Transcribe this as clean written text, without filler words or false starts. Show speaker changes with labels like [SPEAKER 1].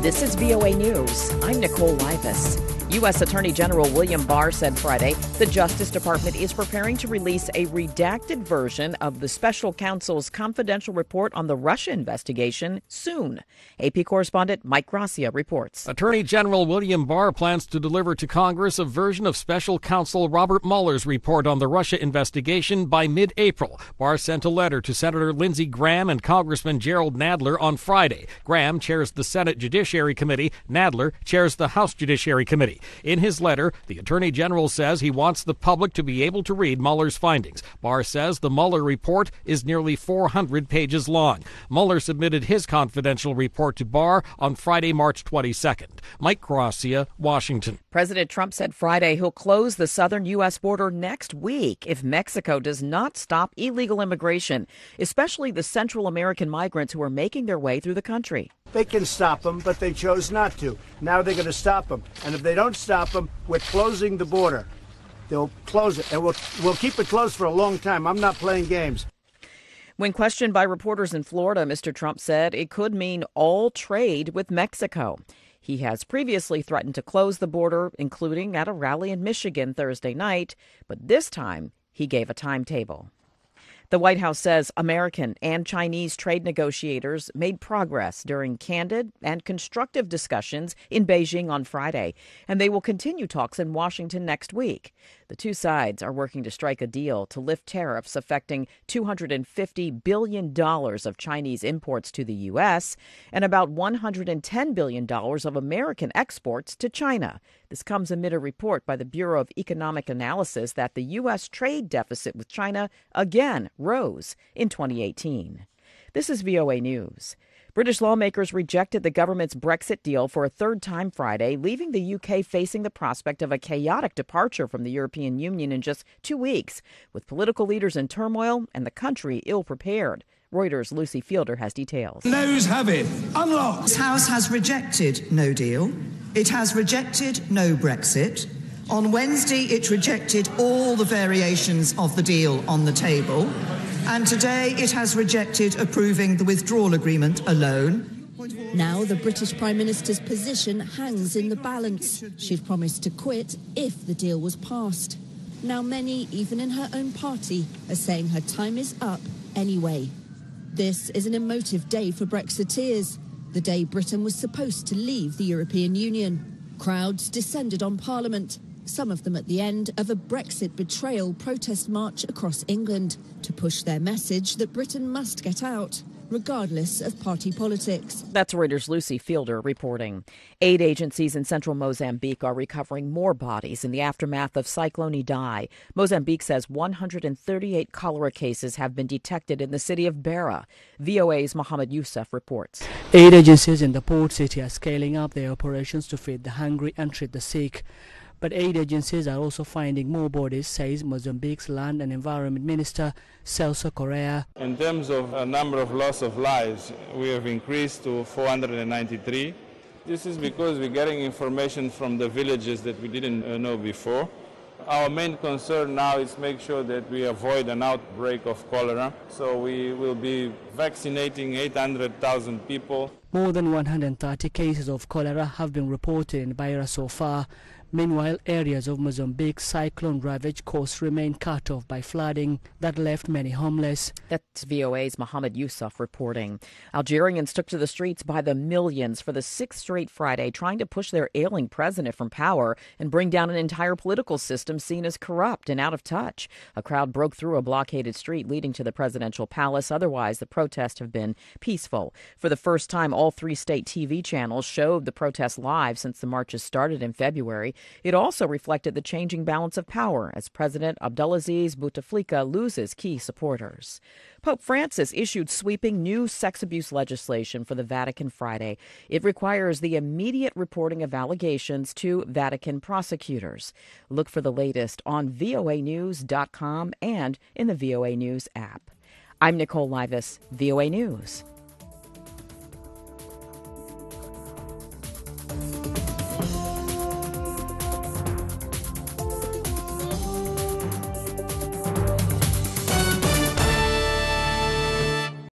[SPEAKER 1] This is VOA News. I'm Nicole Livas. U.S. Attorney General William Barr said Friday the Justice Department is preparing to release a redacted version of the Special Counsel's confidential report on the Russia investigation soon. AP correspondent Mike Gracia reports.
[SPEAKER 2] Attorney General William Barr plans to deliver to Congress a version of Special Counsel Robert Mueller's report on the Russia investigation by mid-April. Barr sent a letter to Senator Lindsey Graham and Congressman Jerrold Nadler on Friday. Graham chairs the Senate Judiciary Committee. Nadler chairs the House Judiciary Committee. In his letter, the Attorney General says he wants the public to be able to read Mueller's findings. Barr says the Mueller report is nearly 400 pages long. Mueller submitted his confidential report to Barr on Friday, March 22nd. Mike Gracia, Washington.
[SPEAKER 1] President Trump said Friday he'll close the southern U.S. border next week if Mexico does not stop illegal immigration, especially the Central American migrants who are making their way through the country.
[SPEAKER 3] They can stop them, but they chose not to. Now they're going to stop them. And if they don't stop them, we're closing the border. They'll close it, and we'll keep it closed for a long time. I'm not playing games.
[SPEAKER 1] When questioned by reporters in Florida, Mr. Trump said it could mean all trade with Mexico. He has previously threatened to close the border, including at a rally in Michigan Thursday night, but this time he gave a timetable. The White House says American and Chinese trade negotiators made progress during candid and constructive discussions in Beijing on Friday, and they will continue talks in Washington next week. The two sides are working to strike a deal to lift tariffs affecting $250 billion of Chinese imports to the U.S. and about $110 billion of American exports to China. This comes amid a report by the Bureau of Economic Analysis that the U.S. trade deficit with China again rose in 2018. This is VOA News. British lawmakers rejected the government's Brexit deal for a third time Friday, leaving the UK facing the prospect of a chaotic departure from the European Union in just 2 weeks, with political leaders in turmoil and the country ill-prepared. Reuters' Lucy Fielder has details.
[SPEAKER 4] Noes have it. Unlocked.
[SPEAKER 5] This House has rejected no deal. It has rejected no Brexit. On Wednesday, it rejected all the variations of the deal on the table. And today, it has rejected approving the withdrawal agreement alone.
[SPEAKER 6] Now the British Prime Minister's position hangs in the balance. She'd promised to quit if the deal was passed. Now many, even in her own party, are saying her time is up anyway. This is an emotive day for Brexiteers, the day Britain was supposed to leave the European Union. Crowds descended on Parliament, some of them at the end of a Brexit betrayal protest march across England to push their message that Britain must get out, regardless of party politics.
[SPEAKER 1] That's Reuters' Lucy Fielder reporting. Aid agencies in central Mozambique are recovering more bodies in the aftermath of Cyclone Idai. Mozambique says 138 cholera cases have been detected in the city of Beira. VOA's Mohammed Youssef reports.
[SPEAKER 7] Aid agencies in the port city are scaling up their operations to feed the hungry and treat the sick. But aid agencies are also finding more bodies, says Mozambique's Land and Environment Minister, Celso Correa.
[SPEAKER 8] In terms of a number of loss of lives, we have increased to 493. This is because we're getting information from the villages that we didn't know before. Our main concern now is make sure that we avoid an outbreak of cholera. So we will be vaccinating 800,000 people.
[SPEAKER 7] More than 130 cases of cholera have been reported in Beira so far. Meanwhile, areas of Mozambique's cyclone-ravaged coast remain cut off by flooding that left many homeless.
[SPEAKER 1] That's VOA's Mohammed Youssef reporting. Algerians took to the streets by the millions for the sixth straight Friday, trying to push their ailing president from power and bring down an entire political system seen as corrupt and out of touch. A crowd broke through a blockaded street leading to the presidential palace. Otherwise, the protests have been peaceful. For the first time, all three state TV channels showed the protests live since the marches started in February. It also reflected the changing balance of power as President Abdelaziz Bouteflika loses key supporters. Pope Francis issued sweeping new sex abuse legislation for the Vatican Friday. It requires the immediate reporting of allegations to Vatican prosecutors. Look for the latest on voanews.com and in the VOA News app. I'm Nicole Livas, VOA News.